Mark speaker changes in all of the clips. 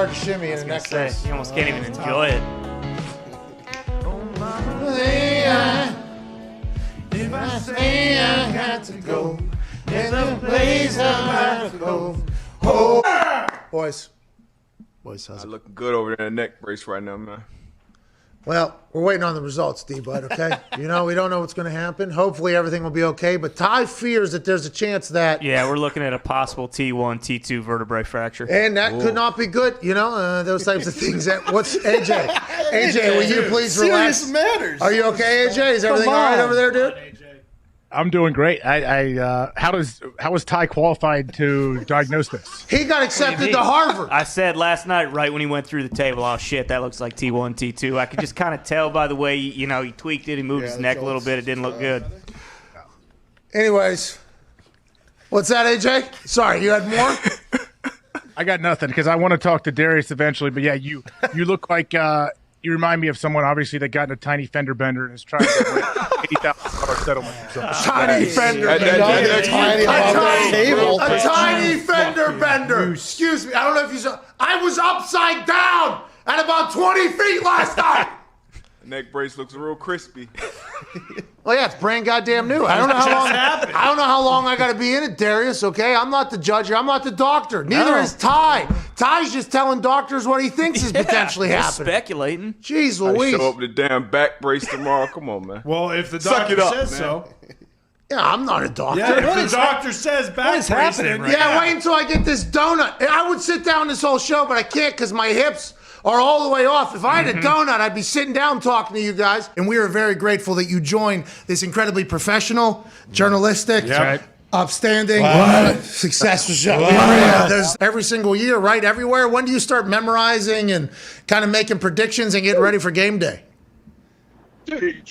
Speaker 1: hard to shimmy in a necklace.
Speaker 2: You almost can't even enjoy it.
Speaker 1: If I say I got to go, there's a place I got to go. Oh. Boys, how's it?
Speaker 3: Looking good over there in the neck brace right now, man.
Speaker 1: Well, we're waiting on the results, D-Bud, okay? We don't know what's going to happen. Hopefully everything will be okay, but Ty fears that there's a chance that...
Speaker 2: Yeah, we're looking at a possible T1, T2 vertebrae fracture.
Speaker 1: And that could not be good, those types of things. What's AJ? AJ, will you please relax?
Speaker 4: Serious matters.
Speaker 1: Are you okay, AJ? Is everything all right over there, dude?
Speaker 5: I'm doing great. How was Ty qualified to diagnose this?
Speaker 1: He got accepted to Harvard.
Speaker 2: I said last night, right when he went through the table, oh shit, that looks like T1, T2. I could just kind of tell by the way, he tweaked it, he moved his neck a little bit. It didn't look good.
Speaker 1: Anyways, what's that, AJ? Sorry, you had more?
Speaker 5: I got nothing because I want to talk to Darius eventually. But yeah, you look like you remind me of someone obviously that got in a tiny fender bender and is trying to win $80,000 settlement.
Speaker 1: Tiny fender bender. A tiny fender bender. Excuse me. I don't know if you saw. I was upside down at about 20 feet last night.
Speaker 3: The neck brace looks real crispy.
Speaker 1: Well, yeah, it's brand goddamn new. I don't know how long I got to be in it, Darius. Okay, I'm not the judge here. I'm not the doctor. Neither is Ty. Ty's just telling doctors what he thinks is potentially happening.
Speaker 2: Speculating.
Speaker 1: Jeez
Speaker 3: I
Speaker 1: Louise.
Speaker 3: show up with the damn back brace tomorrow. Come on, man.
Speaker 4: Well, if the
Speaker 3: Suck
Speaker 4: doctor
Speaker 3: it up,
Speaker 4: says
Speaker 3: man.
Speaker 4: so.
Speaker 1: Yeah, I'm not a doctor.
Speaker 4: Yeah, if the doctor says back
Speaker 6: is happening
Speaker 4: brace,
Speaker 6: right
Speaker 1: Yeah,
Speaker 6: now?
Speaker 1: wait until I get this donut. I would sit down this whole show, but I can't because my hips are all the way off. If I had a donut, I'd be sitting down talking to you guys. And we are very grateful that you joined this incredibly professional, journalistic, upstanding, successful show. Yeah, there's every single year, right? Everywhere. When do you start memorizing and kind of making predictions and getting ready for game day?
Speaker 7: Dude,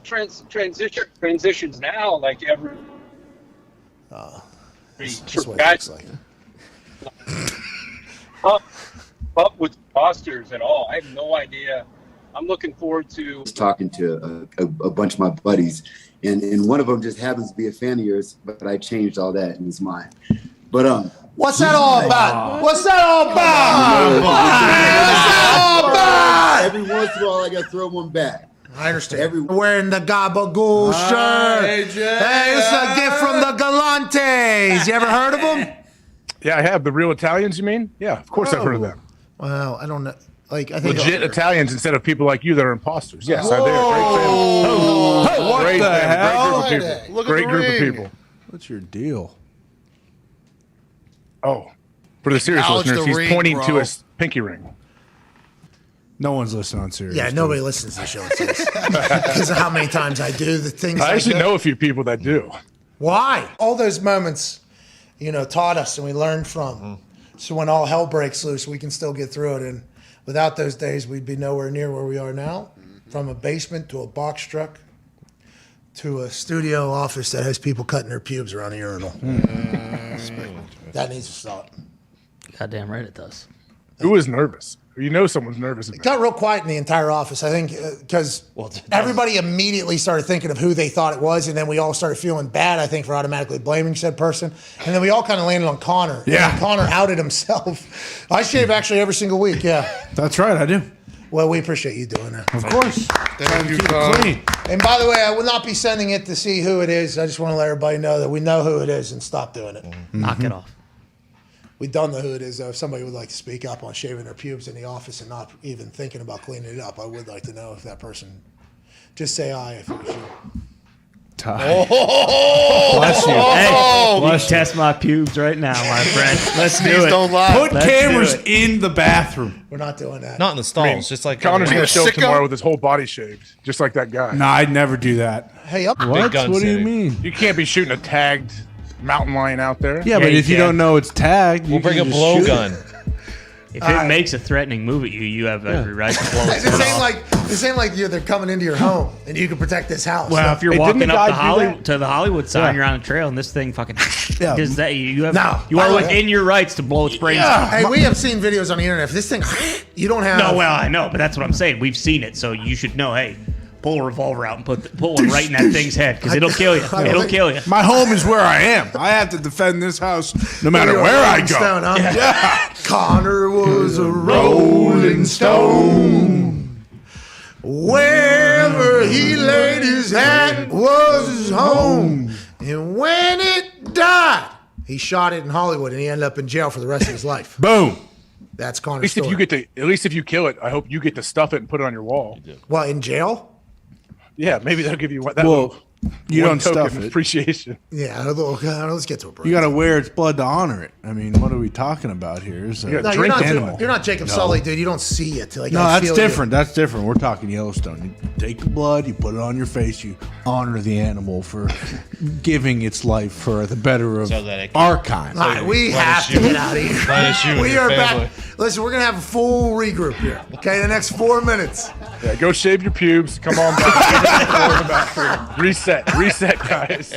Speaker 7: transitions now, like every.
Speaker 1: That's what it looks like.
Speaker 7: Up with Imposters and all. I have no idea. I'm looking forward to
Speaker 8: talking to a bunch of my buddies, and one of them just happens to be a fan of yours, but I changed all that in his mind. But
Speaker 1: What's that all about? What's that all about?
Speaker 8: Every once in a while, I got to throw one back.
Speaker 1: I understand. Wearing the gabagool shirt. Hey, this is a gift from the Galantes. You ever heard of them?
Speaker 5: Yeah, I have. The real Italians, you mean? Yeah, of course I've heard of them.
Speaker 1: Well, I don't know. Like, I think
Speaker 5: legit Italians instead of people like you that are imposters. Yes, they're great family.
Speaker 6: What
Speaker 5: Great
Speaker 6: the
Speaker 5: family.
Speaker 6: hell?
Speaker 5: Great group of people. Great group of people.
Speaker 6: What's your deal?
Speaker 5: Oh, for the serious listeners, he's pointing to his pinky ring.
Speaker 6: No one's listening on serious.
Speaker 1: Yeah, nobody listens to the show because of how many times I do the things.
Speaker 5: I actually know a few people that do.
Speaker 1: Why? All those moments, taught us and we learned from. So when all hell breaks loose, we can still get through it. And without those days, we'd be nowhere near where we are now. From a basement to a box truck to a studio office that has people cutting their pubes around a urinal. That needs to stop.
Speaker 9: Goddamn right it does.
Speaker 5: Who is nervous? Someone's nervous.
Speaker 1: It got real quiet in the entire office, I think, because everybody immediately started thinking of who they thought it was, and then we all started feeling bad, I think, for automatically blaming said person. And then we all kind of landed on Connor.
Speaker 6: Yeah.
Speaker 1: And Connor outed himself. I shave actually every single week, yeah.
Speaker 6: That's right, I do.
Speaker 1: Well, we appreciate you doing that.
Speaker 6: Of course.
Speaker 4: Thank you,
Speaker 6: Clean.
Speaker 1: And by the way, I will not be sending it to see who it is. I just want to let everybody know that we know who it is and stop doing it.
Speaker 9: Knock it off.
Speaker 1: We don't know who it is, though. If somebody would like to speak up on shaving their pubes in the office and not even thinking about cleaning it up, I would like to know if that person. Just say aye if it was you.
Speaker 6: Ty.
Speaker 2: Bless you. Hey, you test my pubes right now, my friend. Let's do it.
Speaker 4: Don't lie.
Speaker 6: Put cameras in the bathroom.
Speaker 1: We're not doing that.
Speaker 10: Not in the stalls, just like
Speaker 5: Connor's going to show up tomorrow with his whole body shaved, just like that guy.
Speaker 6: No, I'd never do that.
Speaker 1: Hey, up.
Speaker 6: What?
Speaker 10: gun
Speaker 6: What do you
Speaker 10: city.
Speaker 6: mean?
Speaker 5: You can't be shooting a tagged mountain lion out there.
Speaker 6: Yeah, but
Speaker 2: you
Speaker 6: if you
Speaker 2: can.
Speaker 6: don't know it's tagged,
Speaker 10: We'll
Speaker 6: you
Speaker 10: bring a
Speaker 6: can just shoot it.
Speaker 10: blowgun.
Speaker 2: If it makes a threatening move at you, you have every right to blow it.
Speaker 1: This ain't like they're coming into your home and you can protect this house.
Speaker 2: Well, if you're
Speaker 5: Hey,
Speaker 2: walking
Speaker 5: didn't the
Speaker 2: up
Speaker 5: guy do
Speaker 2: to the Hollywood sign,
Speaker 5: Yeah.
Speaker 2: you're on a trail, and this thing fucking
Speaker 6: Yeah.
Speaker 2: does that. You
Speaker 1: No.
Speaker 2: are within your rights to blow its brains out.
Speaker 1: Hey, we have seen videos on the internet. If this thing, you don't have.
Speaker 2: No, well, I know, but that's what I'm saying. We've seen it, so you should know. Hey, pull a revolver out and pull one right in that thing's head because it'll kill you. It'll kill you.
Speaker 6: My home is where I am. I have to defend this house no matter where I go.
Speaker 1: Stone, huh? Yeah. Connor was a rolling stone. Wherever he laid his hat was his home. And when it died, he shot it in Hollywood, and he ended up in jail for the rest of his life.
Speaker 6: Boom.
Speaker 1: That's
Speaker 5: At
Speaker 1: Connor's
Speaker 5: least
Speaker 1: story.
Speaker 5: at least if you kill it, I hope you get to stuff it and put it on your wall.
Speaker 1: Well, in jail?
Speaker 5: Yeah, maybe that'll give you that.
Speaker 6: Well, you
Speaker 5: one
Speaker 6: don't stuff
Speaker 5: token of
Speaker 6: it.
Speaker 5: appreciation.
Speaker 1: Yeah, let's get to a break.
Speaker 6: You got to wear its blood to honor it. I mean, what are we talking about here? It's a
Speaker 5: You gotta
Speaker 1: No,
Speaker 5: drink
Speaker 6: animal.
Speaker 1: you're not Jacob Sully, dude. You don't see it. Like,
Speaker 6: No,
Speaker 1: I
Speaker 6: that's
Speaker 1: feel
Speaker 6: different. That's different. We're talking Yellowstone. You take the blood, you put it on your face, you honor the animal for giving its life for the better of
Speaker 10: So that it can-
Speaker 6: our kind.
Speaker 1: All right, we have to get out of here. We are back. Listen, we're going to have a full regroup here, okay, the next 4 minutes.
Speaker 5: Yeah, go shave your pubes. Come on back. Reset, guys.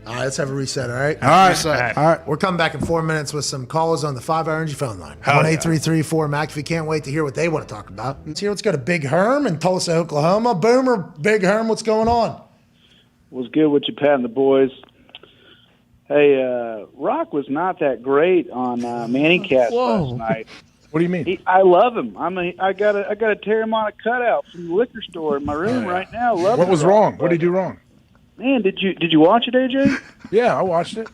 Speaker 1: All right, let's have a reset, all right?
Speaker 6: All right. All right.
Speaker 1: We're coming back in 4 minutes with some calls on the 5-Hour Energy phone line.
Speaker 5: Hell yeah.
Speaker 1: 1-833-4-MAC. Can't wait to hear what they want to talk about. Let's hear. Let's go to Big Herm in Tulsa, Oklahoma. Boomer, Big Herm, what's going on?
Speaker 11: Was good with you, Pat and the boys. Hey, Rock was not that great on Manningcast last night.
Speaker 5: What do you mean?
Speaker 11: I love him. I gotta tear him on a cutout from the liquor store in my room right now. Love
Speaker 5: What
Speaker 11: him,
Speaker 5: was
Speaker 11: Rock,
Speaker 5: wrong?
Speaker 11: but-
Speaker 5: What did he do wrong?
Speaker 11: Man, did you watch it, AJ?
Speaker 5: Yeah, I watched it.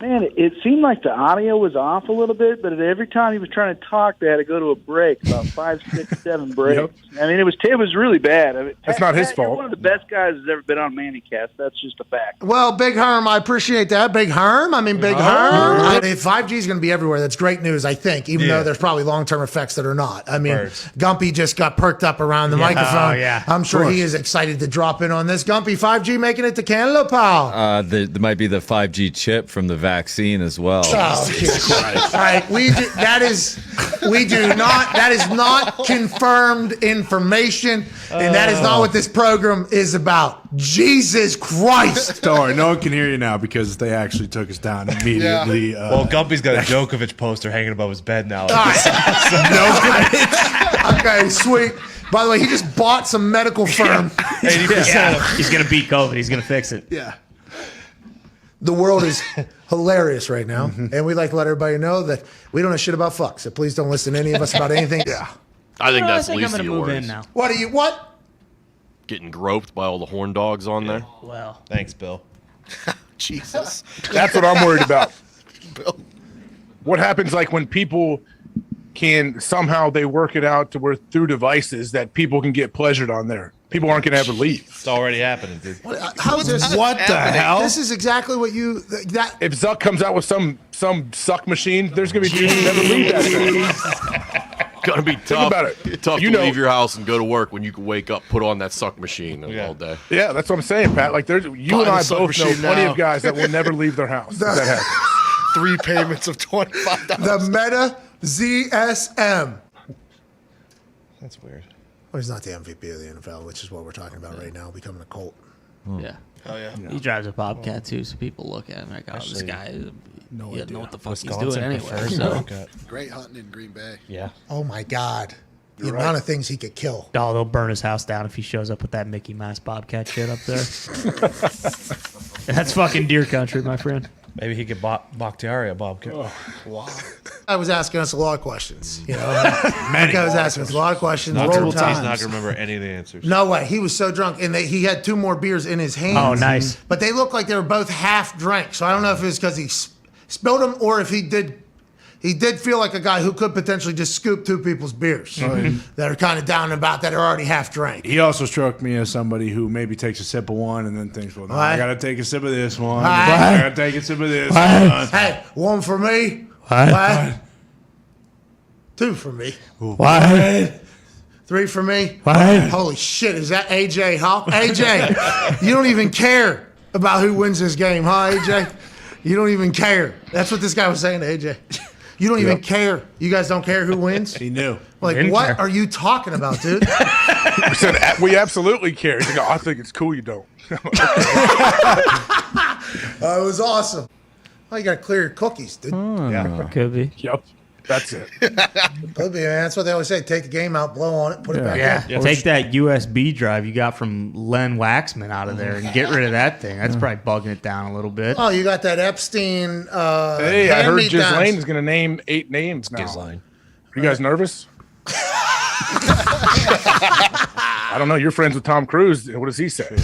Speaker 11: Man, it seemed like the audio was off a little bit, but every time he was trying to talk, they had to go to a break, about 5, 6, 7 breaks.
Speaker 5: Yep.
Speaker 11: I mean, it was really bad. I mean,
Speaker 5: That's not his
Speaker 11: Pat, you're
Speaker 5: fault.
Speaker 11: one of the best guys that's ever been on Manningcast. That's just a fact.
Speaker 1: Well, Big Herm, I appreciate that. Big Herm, Big Herm. If 5G is going to be everywhere, that's great news, I think, even though there's probably long-term effects that are not. I mean, Gumpy just got perked up around the microphone.
Speaker 2: yeah.
Speaker 1: I'm sure he is excited to drop in on this. Gumpy, 5G making it to Canada, pal.
Speaker 12: There might be the 5G chip from the vaccine as well.
Speaker 1: Oh, Jesus Christ. All right, that is not confirmed information, and that is not what this program is about. Jesus Christ.
Speaker 6: Don't worry, no one can hear you now because they actually took us down immediately.
Speaker 10: Well, Gumpy's got a Djokovic poster hanging above his bed now.
Speaker 1: All right. Okay, sweet. By the way, he just bought some medical firm.
Speaker 10: 80%.
Speaker 2: He's going to beat COVID. He's going to fix it.
Speaker 1: Yeah. The world is hilarious right now, and we'd like to let everybody know that we don't know shit about fucks, so please don't listen to any of us about anything. Yeah.
Speaker 13: I think
Speaker 2: I
Speaker 13: that's
Speaker 2: think
Speaker 13: the
Speaker 2: I'm
Speaker 13: least
Speaker 2: going
Speaker 13: of
Speaker 2: to
Speaker 13: your
Speaker 2: move in
Speaker 13: worries.
Speaker 2: now.
Speaker 1: What?
Speaker 13: Getting groped by all the horn dogs on there.
Speaker 2: Well,
Speaker 10: Thanks, Bill.
Speaker 13: Jesus.
Speaker 5: That's what I'm worried about. What happens like when people can somehow they work it out to where through devices that people can get pleasured on there. People aren't going to ever leave.
Speaker 10: It's already happening, dude.
Speaker 1: How is this?
Speaker 6: What the hell?
Speaker 1: This is exactly what that.
Speaker 5: If Zuck comes out with some suck machine, there's going to be dudes who never leave that thing.
Speaker 13: Gonna be tough.
Speaker 5: about it.
Speaker 13: Tough
Speaker 5: You
Speaker 13: to
Speaker 5: know-
Speaker 13: leave your house and go to work when you can wake up, put on that suck machine all day.
Speaker 5: Yeah, that's what I'm saying, Pat. Like, you and I
Speaker 13: suck
Speaker 5: both know
Speaker 13: machine
Speaker 5: plenty
Speaker 13: now.
Speaker 5: of guys that will never leave their house. That happens.
Speaker 13: 3 payments of $25.
Speaker 1: The Meta ZSM.
Speaker 10: That's weird.
Speaker 1: Well, he's not the MVP of the NFL, which is what we're talking about right now, becoming a cult.
Speaker 9: Yeah.
Speaker 10: Oh, yeah.
Speaker 9: He drives a Bobcat too, so people look at him like, "Oh, this guy, he doesn't know what the fuck he's
Speaker 10: Wisconsin
Speaker 9: doing anyway."
Speaker 10: prefers
Speaker 9: So
Speaker 10: Bobcat.
Speaker 14: Great hunting in Green Bay.
Speaker 10: Yeah.
Speaker 1: Oh my God. The amount of things he could kill.
Speaker 2: Oh, they'll burn his house down if he shows up with that Mickey Mouse Bobcat shit up there. That's fucking deer country, my friend.
Speaker 10: Maybe he could Bakhtiari a Bobcat.
Speaker 1: Wow. I was asking us a lot of questions. You know, I was asking us a lot of questions.
Speaker 10: Multiple
Speaker 1: roll
Speaker 10: times. He's not
Speaker 1: times.
Speaker 10: going to remember any of the answers.
Speaker 1: No way. He was so drunk, and he had 2 more beers in his hands.
Speaker 2: Oh, nice.
Speaker 1: But they looked like they were both half drank. So I don't know if it was because he spilled them or if he did feel like a guy who could potentially just scoop 2 people's beers that are kind of down and about that are already half drank.
Speaker 6: He also struck me as somebody who maybe takes a sip of one and then thinks, well, no, I
Speaker 1: What?
Speaker 6: got to take a sip of this one.
Speaker 1: What?
Speaker 6: I got to take a sip of this one.
Speaker 1: Hey, 1 for me.
Speaker 2: What?
Speaker 1: 2 for me.
Speaker 2: What?
Speaker 1: 3 for me.
Speaker 2: What?
Speaker 1: Holy shit, is that AJ Hawk? AJ, you don't even care about who wins this game, huh, AJ? You don't even care. That's what this guy was saying to AJ. You don't even care. You guys don't care who wins?
Speaker 6: He knew.
Speaker 1: Like,
Speaker 2: Didn't
Speaker 1: what
Speaker 2: care.
Speaker 1: are you talking about, dude?
Speaker 5: We said we absolutely care. He's like, I think it's cool you don't.
Speaker 1: It was awesome. Oh, you got to clear your cookies, dude.
Speaker 2: Yeah, could be.
Speaker 5: Yep. That's it.
Speaker 1: Could be, man. That's what they always say. Take the game out, blow on it, put it back in.
Speaker 2: Yeah. Take that USB drive you got from Len Waxman out of there and get rid of that thing. That's probably bugging it down a little bit.
Speaker 1: Oh, you got that Epstein.
Speaker 5: Hey, I heard Ghislaine is going to name 8 names now.
Speaker 10: Ghislaine.
Speaker 5: Are you guys nervous? I don't know. You're friends with Tom Cruise. What does he say?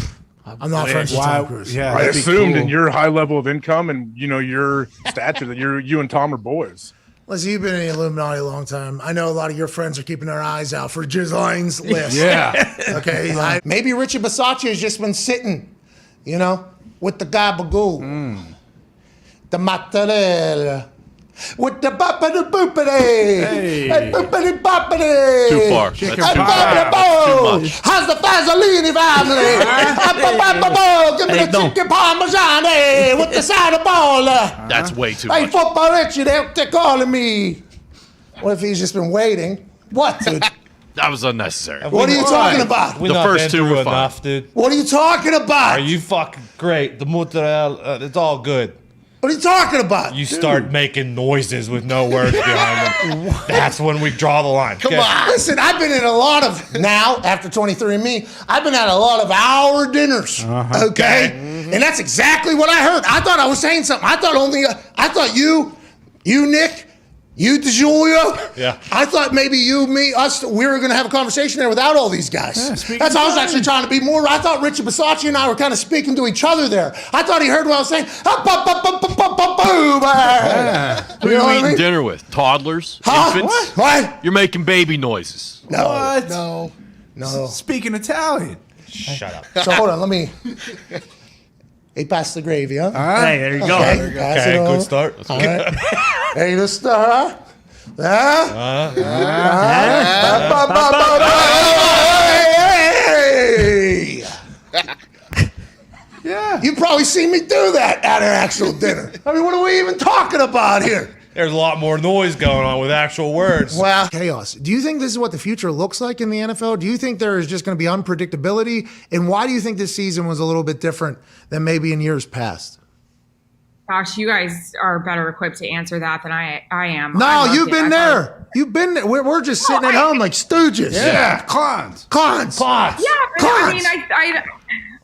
Speaker 1: I'm not friends with Tom Cruise.
Speaker 6: Yeah,
Speaker 5: I
Speaker 6: that'd be
Speaker 5: assumed
Speaker 6: cool.
Speaker 5: in your high level of income and your stature that you and Tom are boys.
Speaker 1: Listen, you've been in the Illuminati a long time. I know a lot of your friends are keeping their eyes out for Ghislaine's list.
Speaker 5: Yeah.
Speaker 1: Okay. Maybe Richard Bisaccia has just been sitting, with the gabagool, the mozzarella, with the boppity boopity, and boopity boppity.
Speaker 13: Too far.
Speaker 1: And
Speaker 13: That's
Speaker 1: boppity
Speaker 13: too
Speaker 1: boo.
Speaker 13: much.
Speaker 1: How's the Fazzolini family? Give me the chicken parmesan with the side of ball.
Speaker 13: That's way too
Speaker 1: Hey,
Speaker 13: much.
Speaker 1: football Richie, they're calling me. What if he's just been waiting? What, dude?
Speaker 13: That was unnecessary.
Speaker 1: What are you talking about?
Speaker 10: We've
Speaker 13: The
Speaker 10: not
Speaker 13: first
Speaker 10: been
Speaker 13: two
Speaker 10: through
Speaker 13: were fine.
Speaker 10: enough, dude.
Speaker 1: What are you talking about?
Speaker 10: Are you fucking great? The mozzarella, it's all good.
Speaker 1: What are you talking about?
Speaker 10: You start making noises with no words behind them. That's when we draw the line.
Speaker 1: Come on. Listen, I've been in a lot of, now, after 23andMe, I've been at a lot of hour dinners, okay? And that's exactly what I heard. I thought I was saying something. I thought you, Nick, you, DeJulio,
Speaker 10: Yeah.
Speaker 1: I thought maybe you, me, us, we were going to have a conversation there without all these guys. That's how I was actually trying to be more. I thought Richard Bisaccia and I were kind of speaking to each other there. I thought he heard what I was saying.
Speaker 13: Who are you eating dinner with? Toddlers?
Speaker 1: Huh?
Speaker 13: Infants?
Speaker 1: What?
Speaker 13: You're making baby noises.
Speaker 1: No.
Speaker 6: What?
Speaker 1: No.
Speaker 6: Speaking Italian.
Speaker 10: Shut up.
Speaker 1: So hold on, let me. Hey, pass the gravy, huh?
Speaker 2: Hey, there you go.
Speaker 1: Okay, pass it
Speaker 10: Okay,
Speaker 1: on.
Speaker 10: good start.
Speaker 1: All right. Hey, the star. Hey!
Speaker 6: Yeah.
Speaker 1: You've probably seen me do that at an actual dinner. I mean, what are we even talking about here?
Speaker 10: There's a lot more noise going on with actual words.
Speaker 1: Well, chaos. Do you think this is what the future looks like in the NFL? Do you think there is just going to be unpredictability? And why do you think this season was a little bit different than maybe in years past?
Speaker 14: Gosh, you guys are better equipped to answer that than I am.
Speaker 1: No,
Speaker 14: I loved
Speaker 1: you've
Speaker 14: it.
Speaker 1: been
Speaker 14: I
Speaker 1: there. You've been there. We're just sitting at home like stooges.
Speaker 6: Yeah. Clowns.
Speaker 1: Cons.
Speaker 14: Yeah, but I mean,
Speaker 1: Cons.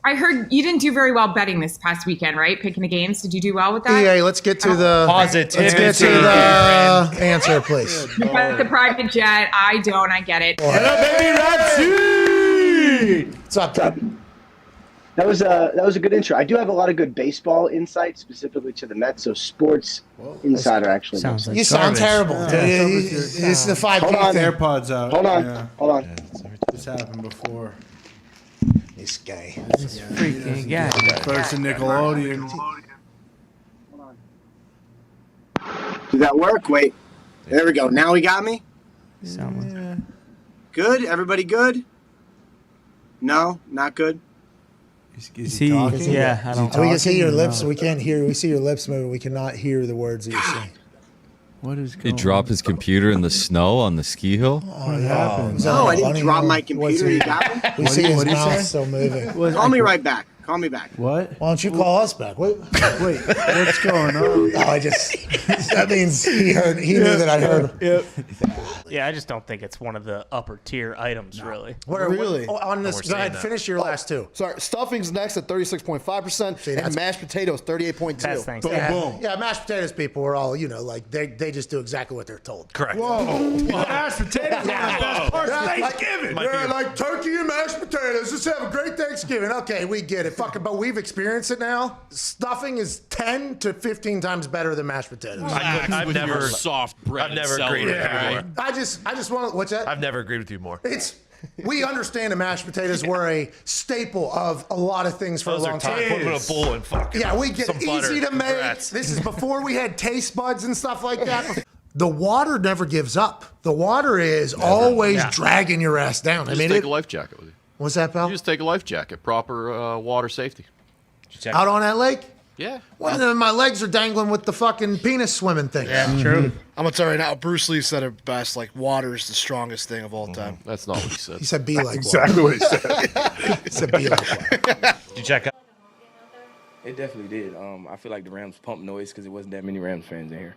Speaker 14: I heard you didn't do very well betting this past weekend, right? Picking the games. Did you do well with that?
Speaker 1: EA, let's get to the
Speaker 10: Positivity.
Speaker 1: Let's get to the answer, please.
Speaker 14: You bet the private jet. I don't. I get it.
Speaker 1: What's up, Ted?
Speaker 15: That was a good intro. I do have a lot of good baseball insight, specifically to the Mets. So Sports Insider actually.
Speaker 2: Sounds like
Speaker 1: You sound terrible.
Speaker 6: Yeah.
Speaker 1: This is the 5G
Speaker 15: Hold on.
Speaker 1: thing.
Speaker 6: AirPods out.
Speaker 15: Hold on,
Speaker 6: Yeah.
Speaker 15: hold on.
Speaker 6: This happened before.
Speaker 1: This guy.
Speaker 2: Freaking guy.
Speaker 6: First in Nickelodeon.
Speaker 15: Did that work? Wait. There we go. Now we got me. Good. Everybody good? No, not good.
Speaker 6: Is he talking?
Speaker 2: Yeah, I don't.
Speaker 1: We can see your lips. We can't hear. We see your lips moving. We cannot hear the words that you're saying.
Speaker 6: What is
Speaker 12: He
Speaker 6: going
Speaker 12: dropped his computer in the snow on the ski hill.
Speaker 1: What happened?
Speaker 15: No, I didn't drop my computer. You got me?
Speaker 1: We see his
Speaker 6: What'd he
Speaker 1: mouth
Speaker 6: say?
Speaker 1: still moving.
Speaker 15: Call me right back. Call me back.
Speaker 6: What?
Speaker 1: Why don't you call us back? Wait,
Speaker 6: What's going on?
Speaker 1: no, that means he knew that I heard him.
Speaker 2: Yeah, I just don't think it's one of the upper tier items, really.
Speaker 16: Really?
Speaker 1: On this, go ahead, finish your last two.
Speaker 16: Sorry, stuffing's next at 36.5%, and mashed potatoes 38.2.
Speaker 2: That's thanks.
Speaker 1: Yeah, mashed potatoes people are all, like they just do exactly what they're told.
Speaker 10: Correct.
Speaker 4: Mashed potatoes are the best part of Thanksgiving.
Speaker 1: Yeah, like turkey and mashed potatoes. Just have a great Thanksgiving. Okay, we get it. Fucking, but we've experienced it now. Stuffing is 10 to 15 times better than mashed potatoes.
Speaker 13: I've never soft bread.
Speaker 10: I've never agreed with you more.
Speaker 1: I just want to. What's that?
Speaker 10: I've never agreed with you more.
Speaker 1: We understand that mashed potatoes were a staple of a lot of things for
Speaker 10: Those
Speaker 1: a
Speaker 10: are
Speaker 1: long
Speaker 10: time.
Speaker 1: time.
Speaker 10: Put them in a bowl and fucking.
Speaker 1: Yeah, we get
Speaker 10: some butter.
Speaker 1: easy to make.
Speaker 10: Congrats.
Speaker 1: This is before we had taste buds and stuff like that. The water never gives up. The water is always dragging your ass down.
Speaker 13: Just take a life jacket with you.
Speaker 1: What's that, pal?
Speaker 13: You just take a life jacket. Proper water safety.
Speaker 1: Out on that lake?
Speaker 13: Yeah.
Speaker 1: Well, then my legs are dangling with the fucking penis swimming thing.
Speaker 2: Yeah, true.
Speaker 16: I'm gonna tell you right now, Bruce Lee said it best, like water is the strongest thing of all time.
Speaker 13: That's not what he said.
Speaker 1: He said be like
Speaker 5: Exactly
Speaker 1: water.
Speaker 5: what he said.
Speaker 1: He said be like water.
Speaker 10: Did you check out?
Speaker 17: It definitely did. I feel like the Rams pumped noise because there wasn't that many Rams fans in here.